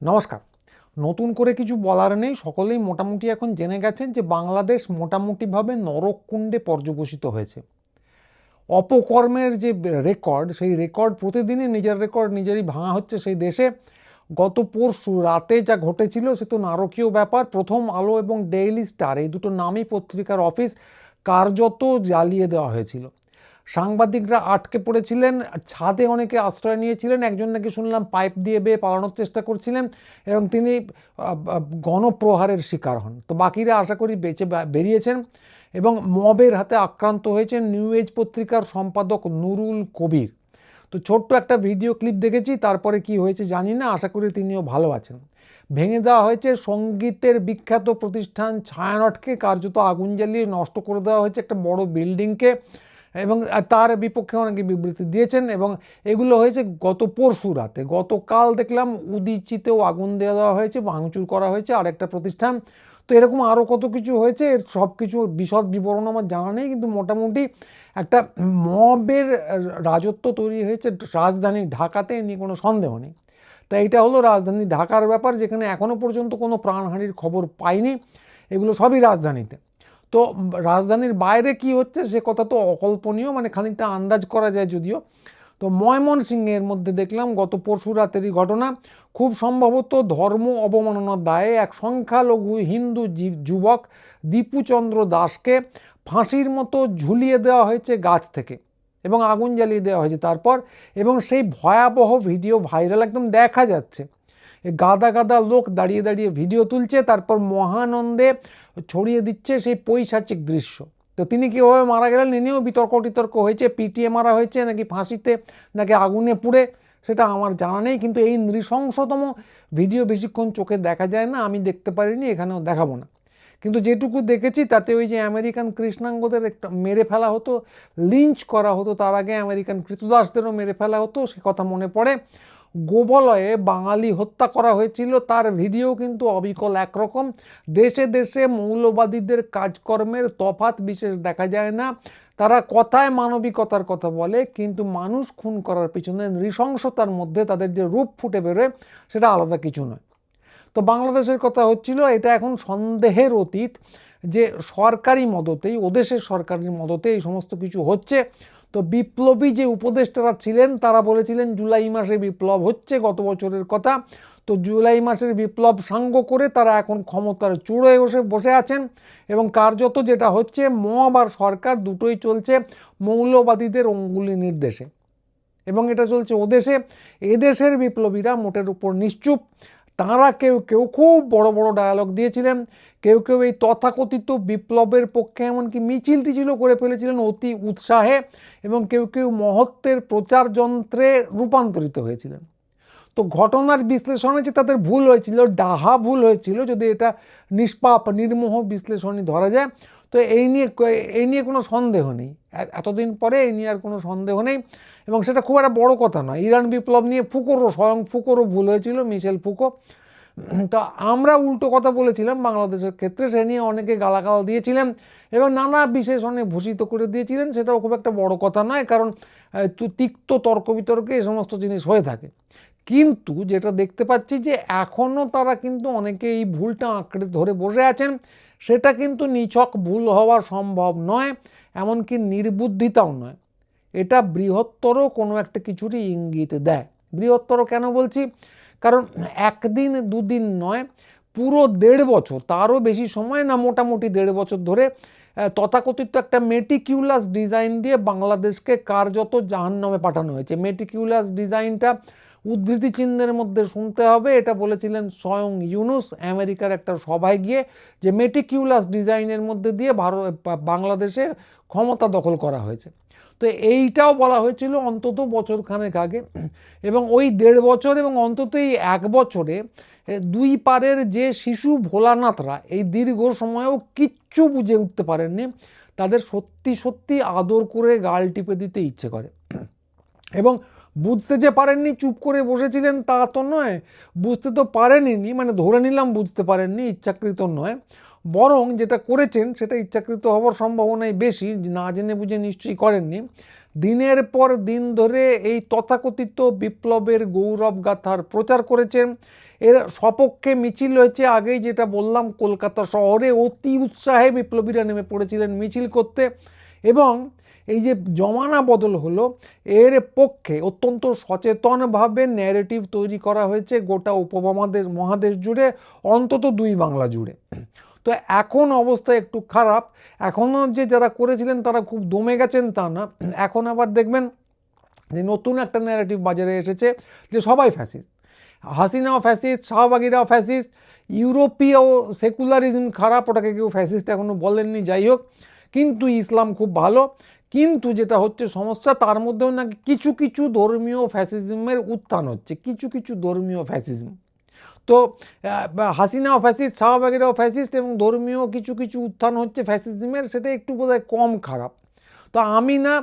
নমস্কার। নতুন করে কিছু বলার নেই, সকলেই মোটামুটি এখন জেনে গেছেন যে বাংলাদেশ মোটামুটিভাবে নরককুণ্ডে পর্যবসিত হয়েছে। অপকর্মের যে রেকর্ড, সেই রেকর্ড প্রতিদিনই নিজের রেকর্ড নিজেরই ভাঙা হচ্ছে সেই দেশে। গত পরশু রাতে যা ঘটেছিল সে তো নারকীয় ব্যাপার। প্রথম আলো এবং ডেইলি স্টার, এই দুটো নামী পত্রিকার অফিস কার্যত জ্বালিয়ে দেওয়া হয়েছিল। সাংবাদিকরা আটকে পড়েছিলেন, ছাদে অনেকে আশ্রয় নিয়েছিলেন, একজন নাকি শুনলাম পাইপ দিয়ে বেয়ে পালানোর চেষ্টা করছিলেন এবং তিনি গণপ্রহারের শিকার হন। তো বাকিরা আশা করি বেঁচে বেরিয়েছেন এবং মবের হাতে আক্রান্ত হয়েছেন নিউ এজ পত্রিকার সম্পাদক নুরুল কবির। তো ছোট্ট একটা ভিডিও ক্লিপ দেখেছি, তারপরে কি হয়েছে জানি না, আশা করি তিনিও ভালো আছেন। ভেঙে দেওয়া হয়েছে সঙ্গীতের বিখ্যাত প্রতিষ্ঠান ছায়ানটকে, কার্যত আগুন জ্বালিয়ে নষ্ট করে দেওয়া হয়েছে একটা বড় বিল্ডিংকে, এবং তার বিপক্ষে অনেকে বিবৃতি দিয়েছেন। এবং এগুলো হয়েছে গত পরশু রাতে। গতকাল দেখলাম উদীচিতেও আগুন দেওয়া হয়েছে, ভাঙচুর করা হয়েছে আরেকটা প্রতিষ্ঠান। তো এরকম আরও কত কিছু হয়েছে, সব কিছু বিশদ বিবরণ আমার জানা নেই, কিন্তু মোটামুটি একটা মবের রাজত্ব তৈরি হয়েছে রাজধানী ঢাকাতে, নিয়ে কোনো সন্দেহ নেই। তাই এটা হলো রাজধানী ঢাকার ব্যাপার, যেখানে এখনও পর্যন্ত কোনো প্রাণহানির খবর পাইনি। এগুলো সবই রাজধানীতে। তো রাজধানীর বাইরে কি হচ্ছে সে কথা তো অকল্পনীয়, মানে খানিকটা আন্দাজ করা যায় যদিও। তো ময়মনসিংহের মধ্যে দেখলাম গত পরশু রাতেরই ঘটনা, খুব সম্ভবত ধর্ম অবমাননার দায়ে এক সংখ্যালঘু হিন্দু যুবক দীপুচন্দ্র দাসকে ফাঁসির মতো ঝুলিয়ে দেওয়া হয়েছে গাছ থেকে এবং আগুন জ্বালিয়ে দেওয়া হয়েছে তারপর। এবং সেই ভয়াবহ ভিডিও ভাইরাল, একদম দেখা যাচ্ছে গাদা গাদা লোক দাঁড়িয়ে দাঁড়িয়ে ভিডিও তুলছে, তারপর মহানন্দে ছড়িয়ে দিচ্ছে সেই পৈশাচিক দৃশ্য। তো তিনি কীভাবে মারা গেলেন এ নিয়েও বিতর্ক টিতর্ক হয়েছে, পিটিয়ে মারা হয়েছে নাকি ফাঁসিতে নাকি আগুনে পুড়ে, সেটা আমার জানা নেই। কিন্তু এই নৃশংসতম ভিডিও বেশিক্ষণ চোখে দেখা যায় না, আমি দেখতে পারিনি, এখানেও দেখাবো না। কিন্তু যেটুকু দেখেছি তাতে ওই যে আমেরিকান কৃষ্ণাঙ্গদের একটা মেরে ফেলা হতো, লিঞ্চ করা হতো, তার আগে আমেরিকান কৃতদাসদেরও মেরে ফেলা হতো, সে কথা মনে পড়ে। গোবলয়ে বাঙালি হত্যা করা হয়েছিল, তার ভিডিও কিন্তু অবিকল একরকম। দেশে দেশে মৌলবাদীদের কাজকর্মের তফাৎ বিশেষ দেখা যায় না। তারা কথায় মানবিকতার কথা বলে, কিন্তু মানুষ খুন করার পিছনে নৃশংসতার মধ্যে তাদের যে রূপ ফুটে বেরোয় সেটা আলাদা কিছু নয়। তো বাংলাদেশের কথা হচ্ছিল, এটা এখন সন্দেহের অতীত যে সরকারি মদতেই, ওদেশের সরকারি মদতে এই সমস্ত কিছু হচ্ছে। তো বিপ্লবী যে উপদেষ্টারা ছিলেন তারা বলেছিলেন জুলাই মাসে বিপ্লব হচ্ছে, গত বছরের কথা। তো জুলাই মাসের বিপ্লব সাঙ্গ করে তারা এখন ক্ষমতার চূড়োয় বসে আছেন এবং কার্যত যেটা হচ্ছে মব আর সরকার দুটোই চলছে মৌলবাদীদের অঙ্গুলি নির্দেশে, এবং এটা চলছে ওদেশে। এদেশের বিপ্লবীরা মোটের উপর নিশ্চুপ। তাঁরা কেউ কেউ খুব বড় বড় ডায়ালগ দিয়েছিলেন, কেউ কেউ এই তথাকথিত বিপ্লবের পক্ষে এমনকি মিছিল টিছিলও করে ফেলেছিলেন অতি উৎসাহে, এবং কেউ কেউ মহত্বের প্রচার যন্ত্রে রূপান্তরিত হয়েছিলেন। তো ঘটনার বিশ্লেষণে যে তাদের ভুল হয়েছিল, ডাহা ভুল হয়েছিল, যদি এটা নিষ্পাপ নির্মোহ বিশ্লেষণই ধরা যায়। তো এই নিয়ে কোনো সন্দেহ নেই, এতদিন পরে এই নিয়ে আর কোনো সন্দেহ নেই, এবং সেটা খুব একটা বড় কথা নয়। ইরান বিপ্লব নিয়ে স্বয়ং ফুকোরও ভুল হয়েছিল, মিশেল ফুকো। তো আমরা উল্টো কথা বলেছিলাম বাংলাদেশের ক্ষেত্রে, সে নিয়ে অনেকে গালাগাল দিয়েছিলেন এবং নানা বিশেষণে ভূষিত করে দিয়েছিলেন, সেটাও খুব একটা বড় কথা নয়, কারণ তিক্ত তর্ক বিতর্কে এই সমস্ত জিনিস হয়ে থাকে। কিন্তু যেটা দেখতে পাচ্ছি যে এখনও তারা কিন্তু অনেকে এই ভুলটা আঁকড়ে ধরে বসে আছেন, সেটা কিন্তু নিছক ভুল হওয়া সম্ভব নয়, এমনকি নির্বুদ্ধিতাও নয়। এটা বৃহত্তর কোনো একটা কিছুরই ইঙ্গিত দেয়। বৃহত্তর কেন বলছি, কারণ একদিন দুদিন নয়, পুরো 1.5 বছর, তারও বেশি সময় না, মোটামুটি 1.5 বছর ধরে তথাকথিত একটা মেটিকিউলাস ডিজাইন দিয়ে বাংলাদেশকে কার্যত জাহান্নামে পাঠানো হয়েছে। মেটিকিউলাস ডিজাইনটা উদ্ধৃতি চিহ্নের মধ্যে শুনতে হবে, এটা বলেছিলেন স্বয়ং ইউনুস আমেরিকার একটা সভায় গিয়ে, যে মেটিকিউলাস ডিজাইনের মধ্যে দিয়ে বাংলাদেশে ক্ষমতা দখল করা হয়েছে। তো এইটাও বলা হয়েছিল অন্তত বছরখানেক আগে, এবং ওই 1.5 বছর এবং অন্তত এই 1 বছরে দুই পারের যে শিশু ভোলানাথরা এই দীর্ঘ সময়েও কিচ্ছু বুঝে উঠতে পারেননি, তাদের সত্যি সত্যি আদর করে গাল টিপে দিতে ইচ্ছে করে। এবং বুঝতে যে পারেননি চুপ করে বসেছিলেন তা তো নয়, বুঝতে তো পারেননি, মানে ধরে নিলাম বুঝতে পারেননি, ইচ্ছাকৃত নয়, বরং যেটা করেছেন সেটা ইচ্ছাকৃত হওয়ার সম্ভাবনাই বেশি, না জেনে বুঝে নিশ্চয়ই করেননি। দিনের পর দিন ধরে এই তথাকথিত বিপ্লবের গৌরব গাথার প্রচার করেছেন এর সপক্ষে মিছিল হয়েছে, আগেই যেটা বললাম কলকাতা শহরে অতি উৎসাহে বিপ্লবীরা নেমে পড়েছিলেন মিছিল করতে, এবং এই যে জমানা বদল হলো এর পক্ষে অত্যন্ত সচেতনভাবে ন্যারেটিভ তৈরি করা হয়েছে গোটা মহাদেশ জুড়ে, অন্তত দুই বাংলা জুড়ে। তো এখন অবস্থা একটু খারাপ। এখনও যে যারা করেছিলেন তারা খুব দমে গেছেন তা না, এখন আবার দেখবেন যে নতুন একটা ন্যারেটিভ বাজারে এসেছে যে সবাই ফ্যাসিস্ট, হাসিনাও ফ্যাসিস্ট, শাহবাগীরাও ফ্যাসিস্ট, ইউরোপীয় সেকুলারিজম খারাপ, ওটাকে কেউ ফ্যাসিস্ট এখনো বলেননি, যাই হোক, কিন্তু ইসলাম খুব ভালো। কিন্তু যেটা হচ্ছে সমস্যা, তার মধ্যেও নাকি কিছু কিছু ধর্মীয় ফ্যাসিজমের উত্থান হচ্ছে, কিছু কিছু ধর্মীয় ফ্যাসিজম। তো হাসিনাও ফ্যাসিস্ট, শাহবাগীরাও ফ্যাসিস্ট, এবং ধর্মীয় কিছু কিছু উত্থান হচ্ছে ফ্যাসিজমের, সেটা একটু বোধহয় কম খারাপ। তো আমি না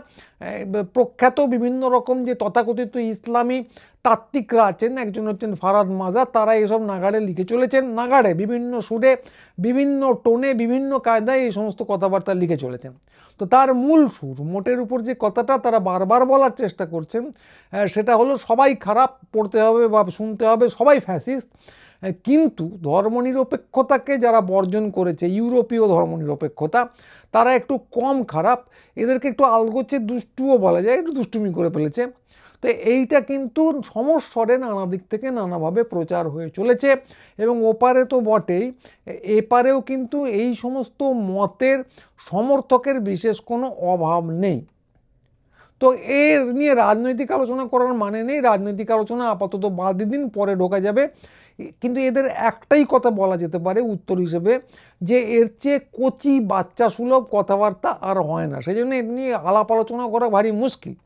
প্রখ্যাত বিভিন্ন রকম যে তথাকথিত ইসলামী তাত্ত্বিকরা আছেন, একজন হচ্ছেন ফারাদ মাজার, তারা এসব নাগাড়ে লিখে চলেছেন, নাগাড়ে বিভিন্ন সুরে, বিভিন্ন টোনে, বিভিন্ন কায়দায় এই সমস্ত কথাবার্তা লিখে চলেছেন। তো তার মূল সুর, মোটের উপর যে কথাটা তারা বারবার বলার চেষ্টা করছেন, সেটা হলো সবাই খারাপ, পড়তে হবে বা শুনতে হবে, সবাই ফ্যাসিস্ট। কিন্তু ধর্মনিরপেক্ষতাকে যারা বর্জন করেছে, ইউরোপীয় ধর্মনিরপেক্ষতা, তারা একটু কম খারাপ, এদেরকে একটু আলগোছে দুষ্টুও বলা যায়, একটু দুষ্টুমি করে ফেলেছে। তো এইটা কিন্তু সমস্বরে নানা দিক থেকে নানাভাবে প্রচার হয়ে চলেছে, এবং ওপারে তো বটেই, এপারেও কিন্তু এই সমস্ত মতের সমর্থকের বিশেষ কোনো অভাব নেই। তো এর নিয়ে রাজনৈতিক আলোচনা করার মানে নেই, রাজনৈতিক আলোচনা আপাতত বাদ দিন, পরে ঢোকা যাবে। কিন্তু এদের একটাই কথা বলা যেতে পারে উত্তর হিসেবে, যে এর চেয়ে কচি বাচ্চা সুলভ কথাবার্তা আর হয় না, সেই জন্য এর নিয়ে আলাপ আলোচনা করা ভারী মুশকিল।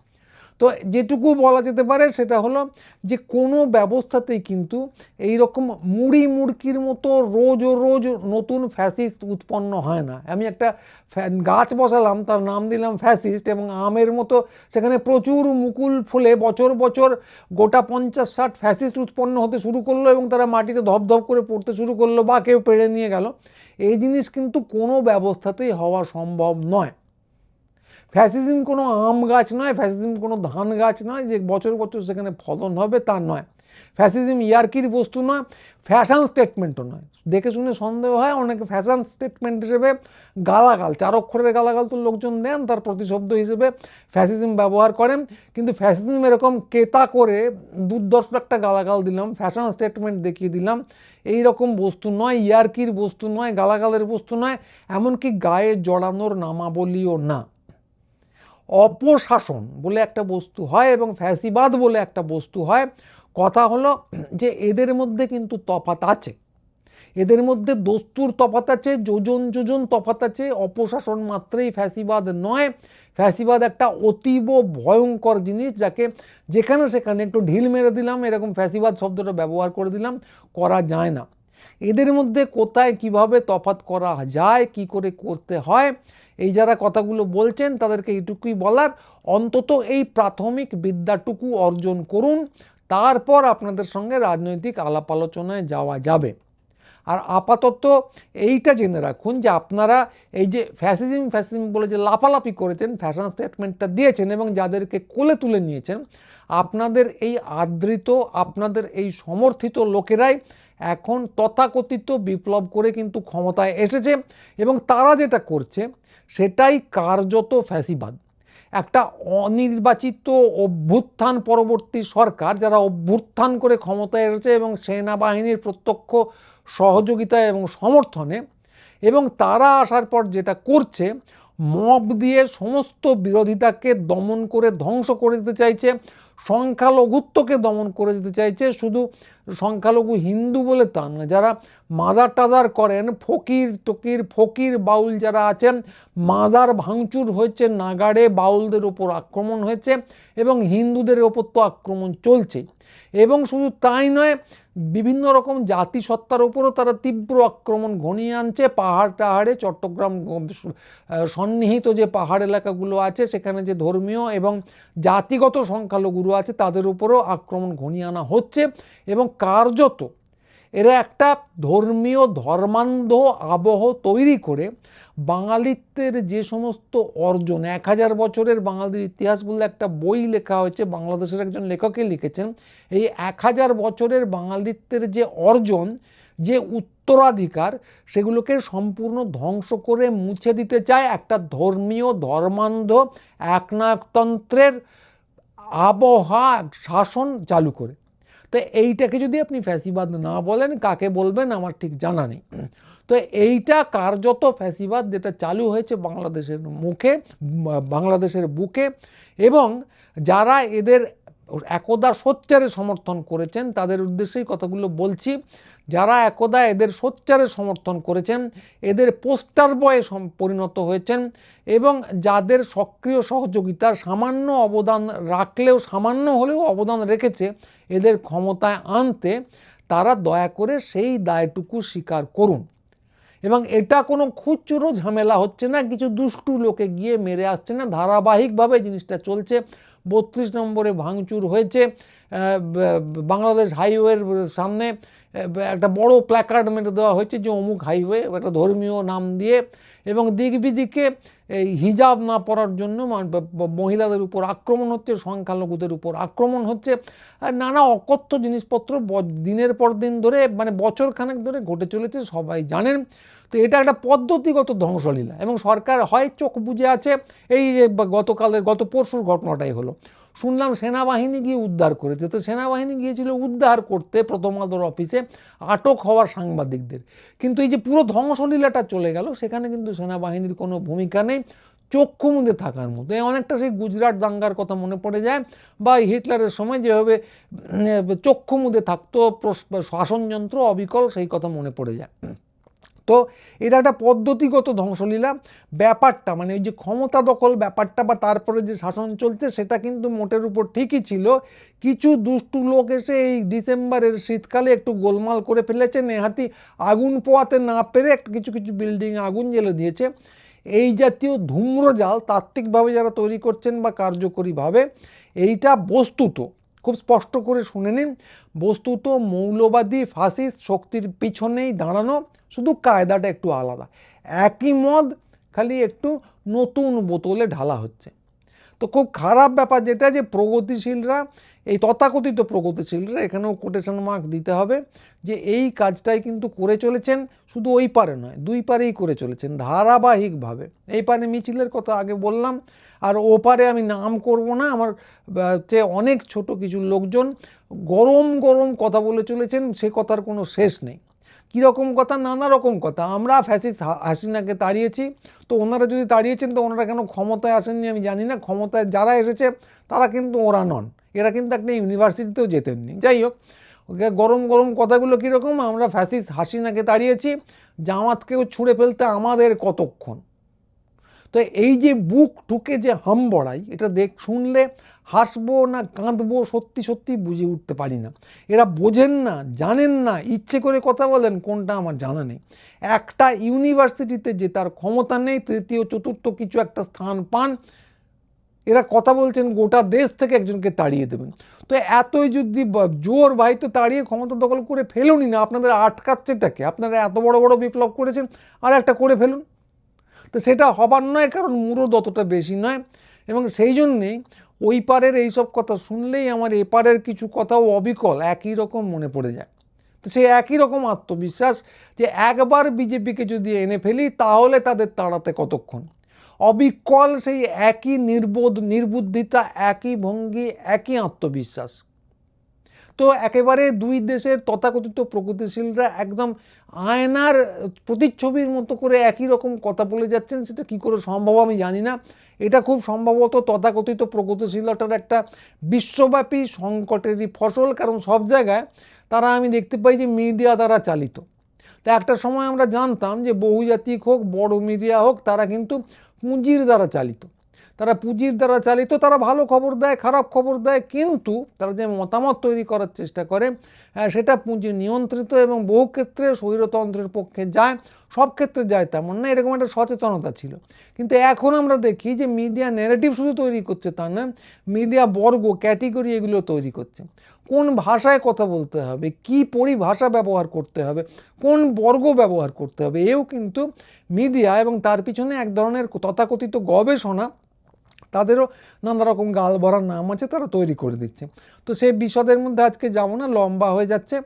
তো যেটুকু বলা যেতে পারে সেটা হলো যে কোনো ব্যবস্থাতেই কিন্তু এই রকম মুড়ি মুড়কির মতো রোজ রোজ নতুন ফ্যাসিস্ট উৎপন্ন হয় না। আমি একটা গাছ বসালাম, তার নাম দিলাম ফ্যাসিস্ট, এবং আমের মতো সেখানে প্রচুর মুকুল ফুলে বছর বছর গোটা 50-60 ফ্যাসিস্ট উৎপন্ন হতে শুরু করলো, এবং তারা মাটিতে ধপধপ করে পড়তে শুরু করলো, বা কেউ পেড়ে নিয়ে গেল। এই জিনিস কিন্তু কোনো ব্যবস্থাতেই হওয়া সম্ভব নয়। ফ্যাসিজম কোনো আম গাছ নয়, ফ্যাসিজম কোনো ধান গাছ নয় যে বছর বছর সেখানে ফলন হবে, তা নয়। ফ্যাসিজম ইয়ার্কির বস্তু নয়, ফ্যাশন স্টেটমেন্টও নয়। দেখে শুনে সন্দেহ হয় অনেকে ফ্যাশন স্টেটমেন্ট হিসেবে গালাগাল, 4 অক্ষরের গালাগাল তো লোকজন দেন, তার প্রতিশব্দ হিসেবে ফ্যাসিজম ব্যবহার করেন। কিন্তু ফ্যাসিজম এরকম কেতা করে দুর্দর্শ একটা গালাগাল দিলাম, ফ্যাশন স্টেটমেন্ট দেখিয়ে দিলাম, এই রকম বস্তু নয়, ইয়ার্কির বস্তু নয়, গালাগালের বস্তু নয়, এমনকি গায়ে জড়ানোর নামাবলীও না। অপশাসন বলে একটা বস্তু হয় এবং ফ্যাসিবাদ বলে একটা বস্তু হয়। কথা হলো যে এদের মধ্যে কিন্তু তফাৎ আছে, এদের মধ্যে দস্তুর তফাৎ আছে, যোজন যোজন তফাৎ আছে। অপশাসন মাত্রেই ফ্যাসিবাদ নয়। ফ্যাসিবাদ একটা অতীব ভয়ঙ্কর জিনিস, যাকে যেখানে সেখানে একটু ঢিল মেরে দিলাম, এরকম ফ্যাসিবাদ শব্দটা ব্যবহার করে দিলাম, করা যায় না। এদের মধ্যে কোথায় কিভাবে তফাৎ করা যায়, কি করে করতে হয়, এই যারা কথাগুলো বলছেন তাদেরকে এইটুকুই বলার, অন্তত এই প্রাথমিক বিদ্যাটুকু অর্জন করুন, তারপর আপনাদের সঙ্গে রাজনৈতিক আলাপ আলোচনায় যাওয়া যাবে। আর আপাতত এইটা জেনে রাখুন যে আপনারা এই যে ফ্যাসিজম বলে যে লাফালাফি করেছেন, ফ্যাশন স্টেটমেন্টটা দিয়েছেন এবং যাদেরকে কোলে তুলে নিয়েছেন, আপনাদের এই আদৃত, আপনাদের এই সমর্থিত লোকেরাই এখন তথাকথিত বিপ্লব করে কিন্তু ক্ষমতায় এসেছে, এবং তারা যেটা করছে সেটাই কার্যত ফ্যাসিবাদ। একটা অনির্বাচিত অভ্যুত্থান পরবর্তী সরকার, যারা অভ্যুত্থান করে ক্ষমতায় এসেছে এবং সেনাবাহিনীর প্রত্যক্ষ সহযোগিতা এবং সমর্থনে, এবং তারা আসার পর যেটা করছে, মব দিয়ে সমস্ত বিরোধিতাকে দমন করে ধ্বংস করে দিতে চাইছে, সংখ্যালঘুত্বকে দমন করে দিতে চাইছে। শুধু সংখ্যালঘু হিন্দু বলে তা না, যারা মাজার টাজার করেন, ফকির বাউল যারা আছেন, মাজার ভাঙচুর হয়েছে, নাগাড়ে বাউলদের ওপর আক্রমণ হয়েছে, এবং হিন্দুদের ওপর তো আক্রমণ চলছে। এবং শুধু তাই নয়, বিভিন্ন রকম জাতিসত্তার ওপরও তারা তীব্র আক্রমণ ঘনিয়ে আনছে। পাহাড় টাহাড়ে, চট্টগ্রাম সন্নিহিত যে পাহাড় এলাকাগুলো আছে, সেখানে যে ধর্মীয় এবং জাতিগত সংখ্যালঘুরা আছে তাদের উপরও আক্রমণ ঘনিয়ে আনা হচ্ছে, এবং কার্যত এরা একটা ধর্মীয় ধর্মান্ধ আবহ তৈরি করে বাঙালিত্বের যে সমস্ত অর্জন, 1000 বছরের বাঙালির ইতিহাস বলে একটা বই লেখা হয়েছে, বাংলাদেশের একজন লেখকে লিখেছেন। এই 1000 বছরের বাঙালিত্বের যে অর্জন, যে উত্তরাধিকার, সেগুলোকে সম্পূর্ণ ধ্বংস করে মুছে দিতে চায় একটা ধর্মীয় ধর্মান্ধ একনায়কতন্ত্রের আবহাওয়া শাসন চালু করে। তো এইটাকে যদি আপনি ফ্যাসিবাদ না বলেন, কাকে বলবেন আমার ঠিক জানা নেই। তো এইটা কার্যত ফ্যাসিবাদ যেটা চালু হয়েছে বাংলাদেশের মুখে, বাংলাদেশের বুকে, এবং যারা এদের একদা সোচ্চারে সমর্থন করেছেন তাদের উদ্দেশ্যেই কথাগুলো বলছি। যারা একদা এদের সোচ্চারে সমর্থন করেছেন, এদের পোস্টার বয়ে পরিণত হয়েছেন, এবং যাদের সক্রিয় সহযোগিতার সামান্য অবদান রাখলেও, সামান্য হলেও অবদান রেখেছে এদের ক্ষমতায় আনতে, তারা দয়া করে সেই দায়টুকু স্বীকার করুন। এবং এটা কোনো খুচরো ঝামেলা হচ্ছে না, কিছু দুষ্টু লোকে গিয়ে মেরে আসছে না, ধারাবাহিকভাবে জিনিসটা চলছে। 32 নম্বরে ভাঙচুর হয়েছে, বাংলাদেশ হাইওয়ের সামনে একটা বড় প্ল্যাকার্ড মেরে দেওয়া হয়েছে যে অমুক হাইওয়ে, একটা ধর্মীয় নাম দিয়ে, এবং দিক বিদিকে এই হিজাব না পরার জন্য মহিলাদের উপর আক্রমণ হচ্ছে, সংখ্যালঘুদের উপর আক্রমণ হচ্ছে, আর নানা অকথ্য জিনিসপত্র দিনের পর দিন ধরে, মানে বছরখানেক ধরে ঘটে চলেছে, সবাই জানেন। তো এটা একটা পদ্ধতিগত ধ্বংসলীলা, এবং সরকার হয় চোখ বুজে আছে। এই যে গত পরশুর ঘটনাটাই হলো, শুনলাম সেনাবাহিনী গিয়ে উদ্ধার করেছে। তো সেনাবাহিনী গিয়েছিল উদ্ধার করতে প্রথম আলোর অফিসে আটক হওয়ার সাংবাদিকদের, কিন্তু এই যে পুরো ধ্বংসলীলাটা চলে গেল, সেখানে কিন্তু সেনাবাহিনীর কোনো ভূমিকা নেই, চক্ষু মুদে থাকার মতো। অনেকটা সেই গুজরাট দাঙ্গার কথা মনে পড়ে যায়, বা হিটলারের সময় যেভাবে চক্ষু মুদে থাকতো শাসনযন্ত্র অবিকল, সেই কথা মনে পড়ে যায়। তো এটা একটা পদ্ধতিগত ধ্বংসলীলা। ব্যাপারটা মানে ওই যে ক্ষমতা দখল ব্যাপারটা বা তারপরে যে শাসন চলছে, সেটা কিন্তু মোটের উপর ঠিকই ছিল। কিছু দুষ্টু লোক এসে এই ডিসেম্বরের শীতকালে একটু গোলমাল করে ফেলেছে, নেহাতি আগুন পোয়াতে না পেরে কিছু কিছু বিল্ডিং আগুন জ্বেলে দিয়েছে। এই জাতীয় ধূম্রজাল তাত্ত্বিকভাবে যারা তৈরি করছেন বা কার্যকরীভাবে, এইটা বস্তুত খুব স্পষ্ট করে শুনে নিন, বস্তুত মৌলবাদী ফাসিস্ট শক্তির পিছনেই দাঁড়ানো, শুধু কায়দাটা একটু আলাদা। একই মদ, খালি একটু নতুন বোতলে ঢালা হচ্ছে। তো খুব খারাপ ব্যাপার যেটা, যে প্রগতিশীলরা, এই তথাকথিত প্রগতিশীলরা, এখানেও কোটেশন মার্ক দিতে হবে, যে এই কাজটাই কিন্তু করে চলেছেন। শুধু ওই পারে নয়, দুই পারেই করে চলেছেন ধারাবাহিকভাবে। এই পারে মিছিলের কথা আগে বললাম, আর ও পারে আমি নাম করব না, আমার চেয়ে অনেক ছোট কিছু লোকজন গরম গরম কথা বলে চলেছেন, সে কথার কোনো শেষ নেই। কীরকম কথা? নানা রকম কথা। আমরা ফ্যাসিস্ট হাসিনাকে তাড়িয়েছি, তো ওনারা যদি তাড়িয়েছেন তো ওনারা কেন ক্ষমতায় আসেননি আমি জানি না। ক্ষমতায় যারা এসেছে তারা কিন্তু ওরা নন, এরা কিন্তু একটা ইউনিভার্সিটিতেও যেতেননি। যাই হোক, গরম গরম কথাগুলো কীরকম? আমরা ফ্যাসিস্ট হাসিনাকে তাড়িয়েছি, জামাতকেও ছুঁড়ে ফেলতে আমাদের কতক্ষণ। তো এই যে বুক ঠুকে যে হাম বড়াই, এটা শুনলে হাসবো না কাঁদবো সত্যি সত্যি বুঝে উঠতে পারি না। এরা বোঝেন না, জানেন না, ইচ্ছে করে কথা বলেন, কোনটা আমার জানা নেই। একটা ইউনিভার্সিটিতে যে তার ক্ষমতা নেই, তৃতীয় চতুর্থ কিছু একটা স্থান পান, এরা কথা বলছেন গোটা দেশ থেকে একজনকে তাড়িয়ে দেবেন। তো এতই যদি জোর, ভাই তো তাড়িয়ে ক্ষমতা দখল করে ফেলুনই না, আপনাদের আটকাচ্ছেটাকে? আপনারা এত বড় বড় বিপ্লব করেছেন, আর একটা করে ফেলুন। তো সেটা হবার নয়, কারণ মুরদ অতটা বেশি নয়। এবং সেই জন্যেই ওই পারের এইসব কথা শুনলেই আমার এপারের কিছু কথাও অবিকল একই রকম মনে পড়ে যায়। তো সেই একই রকম আত্মবিশ্বাস যে একবার বিজেপিকে যদি এনে ফেলি তাহলে তাদের তাড়াতে কতক্ষণ। অবিকল সেই একই নির্বুদ্ধিতা, একই ভঙ্গি, একই আত্মবিশ্বাস। তো একেবারে দুই দেশের তথাকথিত প্রগতিশীলরা একদম আয়নার প্রতিচ্ছবির মতো করে একই রকম কথা বলে যাচ্ছেন। সেটা কী করে সম্ভব আমি জানি না। এটা খুব সম্ভবত তথাকথিত প্রগতিশীলতার একটা বিশ্বব্যাপী সংকটেরই ফসল, কারণ সব জায়গায় তারা, আমি দেখতে পাই যে মিডিয়া দ্বারা চালিত। তা একটা সময় আমরা জানতাম যে বহুজাতিক হোক, বড় মিডিয়া হোক, তারা কিন্তু পুঁজির দ্বারা চালিত। তারা পুঁজির দ্বারা চালিত, তারা ভালো খবর দেয়, খারাপ খবর দেয়, কিন্তু তারা যে মতামত তৈরি করার চেষ্টা করে সেটা পুঁজি নিয়ন্ত্রিত এবং বহু ক্ষেত্রে স্বৈরতন্ত্রের পক্ষে যায়, সব ক্ষেত্রে যায় তেমন না, এরকম একটা সচেতনতা ছিল। কিন্তু এখন আমরা দেখি যে মিডিয়া ন্যারেটিভ শুধু তৈরি করছে তা না, মিডিয়া বর্গ, ক্যাটেগরি এগুলো তৈরি করছে। কোন ভাষায় কথা বলতে হবে, কি পরিভাষা ব্যবহার করতে হবে, কোন বর্গ ব্যবহার করতে হবে, এও কিন্তু মিডিয়া এবং তার পিছনে এক ধরনের তথাকথিত গবেষণা, তাদেরও নানা রকম গাল ভরার নাম আছে, তারা তৈরি করে দিচ্ছে। তো সেই বিশদের মধ্যে আজকে যাবো না, লম্বা হয়ে যাচ্ছে,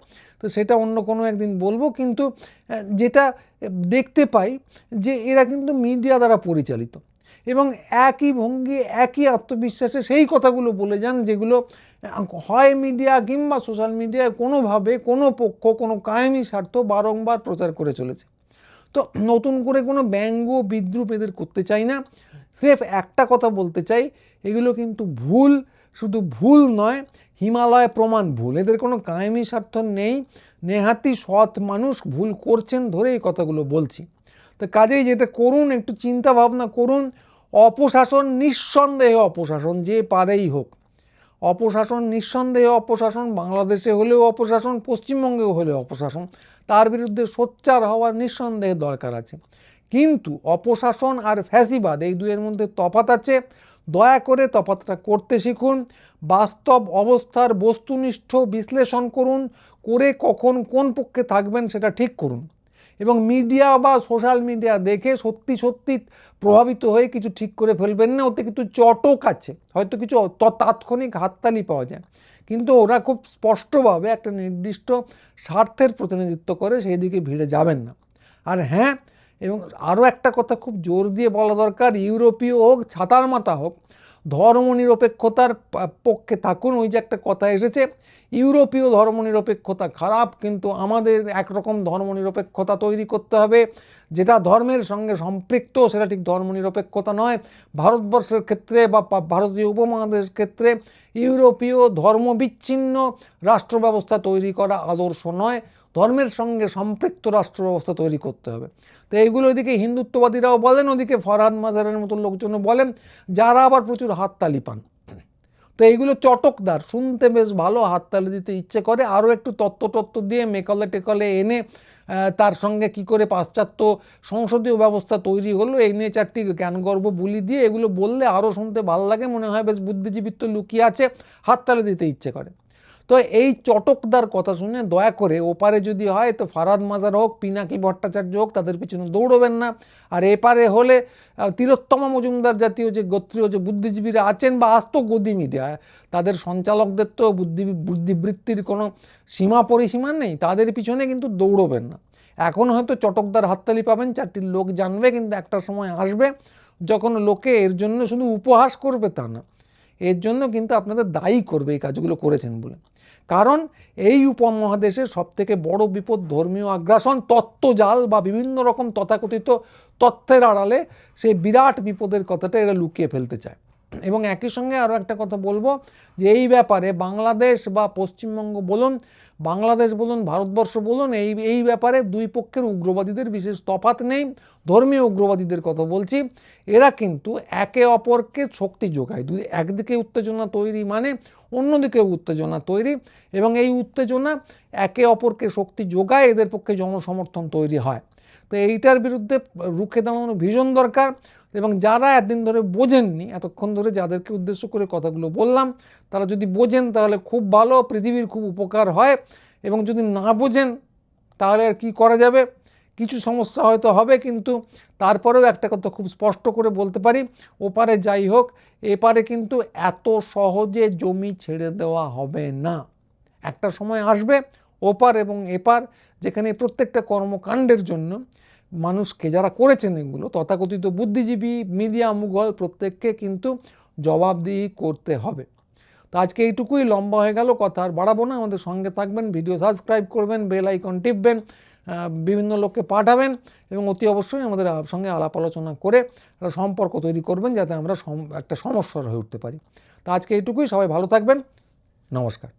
তো সেটা অন্য কোনো একদিন বলবো। কিন্তু যেটা দেখতে পাই যে এরা কিন্তু মিডিয়া দ্বারা পরিচালিত এবং একই ভঙ্গি, একই আত্মবিশ্বাসে সেই কথাগুলো বলে যান যেগুলো হয় মিডিয়া কিংবা সোশ্যাল মিডিয়ায় কোনোভাবে কোনো পক্ষ, কোনো কায়েমি স্বার্থ বারংবার প্রচার করে চলেছে। তো নতুন করে কোনো ব্যঙ্গ বিদ্রুপ এদের করতে চাই না, স্রেফ একটা কথা বলতে চাই, এগুলো কিন্তু ভুল, শুধু ভুল নয়, হিমালয় প্রমাণ ভুল। এদের কোনো কায়েমি স্বার্থ নেই, নেহাতি সৎ মানুষ ভুল করছেন ধরে এই কথাগুলো বলছি। তো কাজেই যেটা করুন, একটু চিন্তা ভাবনা করুন। অপশাসন, নিঃসন্দেহে অপশাসন, যে পারেই হোক অপশাসন, নিঃসন্দেহে অপশাসন, বাংলাদেশে হলেও অপশাসন, পশ্চিমবঙ্গেও হলেও অপশাসন, তার বিরুদ্ধে সোচ্চার হওয়ার নিঃসন্দেহে দরকার আছে। কিন্তু অপশাসন আর ফ্যাসিবাদ এই দুয়ের মধ্যে তফাৎ আছে, দয়া করে তফাৎটা করতে শিখুন। বাস্তব অবস্থার বস্তুনিষ্ঠ বিশ্লেষণ করুন, করে কখন কোন পক্ষে থাকবেন সেটা ঠিক করুন। এবং মিডিয়া বা সোশ্যাল মিডিয়া দেখে সত্যি সত্যি প্রভাবিত হয়ে কিছু ঠিক করে ফেলবেন না, ওতে কিছু চটক আছে, হয়তো কিছু তাৎক্ষণিক হাততালি পাওয়া যায়, কিন্তু ওরা খুব স্পষ্টভাবে একটা নির্দিষ্ট স্বার্থের প্রতিনিধিত্ব করে, সেই দিকে ভিড়ে যাবেন না। আর হ্যাঁ, এবং আরও একটা কথা খুব জোর দিয়ে বলা দরকার, ইউরোপীয় হোক, ছাতার মাথা হোক, ধর্মনিরপেক্ষতার পক্ষে থাকুন। ওই যে একটা কথা এসেছে, ইউরোপীয় ধর্মনিরপেক্ষতা খারাপ, কিন্তু আমাদের একরকম ধর্মনিরপেক্ষতা তৈরি করতে হবে যেটা ধর্মের সঙ্গে সম্পৃক্ত, সেটা ঠিক ধর্মনিরপেক্ষতা নয়। ভারতবর্ষের ক্ষেত্রে বা ভারতীয় উপমহাদেশের ক্ষেত্রে ইউরোপীয় ধর্মবিচ্ছিন্ন রাষ্ট্র ব্যবস্থা তৈরি করা আদর্শ নয়, ধর্মের সঙ্গে সম্পৃক্ত রাষ্ট্র ব্যবস্থা তৈরি করতে হবে। তো এইগুলো ওইদিকে হিন্দুত্ববাদীরাও বলেন, ওদিকে ফরহাদ মাজারের মতো লোকজনও বলেন, যারা আবার প্রচুর হাততালি পান। তো এইগুলো চটকদার, শুনতে বেশ ভালো, হাততালি দিতে ইচ্ছে করে। আরও একটু তত্ত্ব দিয়ে মেকলে টেকলে এনে তার সঙ্গে কি করে পাশ্চাত্য সংসদীয় ব্যবস্থা তৈরি হলো এই নিয়ে চারটি জ্ঞানগর্ব বুলি দিয়ে এগুলো বললে আরও শুনতে ভালো লাগে, মনে হয় বেশ বুদ্ধিজীবিত্ব লুকিয়ে আছে, হাততালি দিতে ইচ্ছে করে। তো এই চটকদার কথা শুনে দয়া করে ওপারে যদি হয় তো ফারাদ মাজার হোক, পিনাকি ভট্টাচার্য হোক, তাদের পিছনে দৌড়বেন না। আর এপারে হলে তিলোত্তমা মজুমদার জাতীয় যে গোত্রীয় যে বুদ্ধিজীবীরা আছেন বা আস্ত গদি মিডিয়া, তাদের সঞ্চালকদের তো বুদ্ধিবৃত্তির কোনো সীমা পরিসীমা নেই, তাদের পিছনে কিন্তু দৌড়বেন না। এখন হয়তো চটকদার হাততালি পাবেন, চারটির লোক জানবে, কিন্তু একটা সময় আসবে যখন লোকে এর জন্য শুধু উপহাস করবে তা না, এর জন্য কিন্তু আপনাদের দায়ী করবে এই কাজগুলো করেছেন বলে। কারণ এই উপমহাদেশের সবথেকে বড় বিপদ ধর্মীয় আগ্রাসন, তত্ত্বজাল বা বিভিন্ন রকম তথাকথিত তথ্যের আড়ালে সেই বিরাট বিপদের কথাটা এরা লুকিয়ে ফেলতে চায়। এবং একই সঙ্গে আরও একটা কথা বলবো যে এই ব্যাপারে বাংলাদেশ বা পশ্চিমবঙ্গ বলুন, বাংলাদেশ বলুন, ভারতবর্ষ বলুন, এই ব্যাপারে দুই পক্ষের উগ্রবাদীদের বিশেষ তফাৎ নেই। ধর্মীয় উগ্রবাদীদের কথা বলছি, এরা কিন্তু একে অপরকে শক্তি যোগায়। একদিকে উত্তেজনা তৈরি মানে অন্যদিকে উত্তেজনা তৈরি, এবং এই উত্তেজনা একে অপরকে শক্তি যোগায়, এদের পক্ষে জনসমর্থন তৈরি হয়। তো এইটার বিরুদ্ধে রুখে দাঁড়ানো ভীষণ দরকার। এবং যারা এতদিন ধরে বোঝেননি, এতক্ষণ ধরে যাদেরকে উদ্দেশ্য করে কথাগুলো বললাম, তারা যদি বোঝেন তাহলে খুব ভালো, পৃথিবীর খুব উপকার হয়। এবং যদি না বোঝেন তাহলে আর কী করা যাবে, কিছু সমস্যা হয়তো হবে, কিন্তু তারপরেও একটা কথা খুব স্পষ্ট করে বলতে পারি, ওপারে যাই হোক এপারে কিন্তু এত সহজে জমি ছেড়ে দেওয়া হবে না। একটা সময় আসবে ওপার এবং এপার, যেখানে প্রত্যেকটা কর্মকাণ্ডের জন্য মানুষকে, যারা করেছেন এগুলো, তথাকথিত বুদ্ধিজীবী, মিডিয়া মুঘল, প্রত্যেককে কিন্তু জবাবদিহি করতে হবে। তো আজকে এইটুকুই, লম্বা হয়ে গেল, কথা আর বাড়াবো না। আমাদের সঙ্গে থাকবেন, ভিডিও সাবস্ক্রাইব করবেন, বেল আইকন টিপবেন, বিভিন্ন লোককে পাঠাবেন, এবং অতি অবশ্যই আমাদের সঙ্গে আলাপ আলোচনা করে একটা সম্পর্ক তৈরি করবেন, যাতে আমরা একটা সমস্যার হয়ে উঠতে পারি। তো আজকে এইটুকুই, সবাই ভালো থাকবেন, নমস্কার।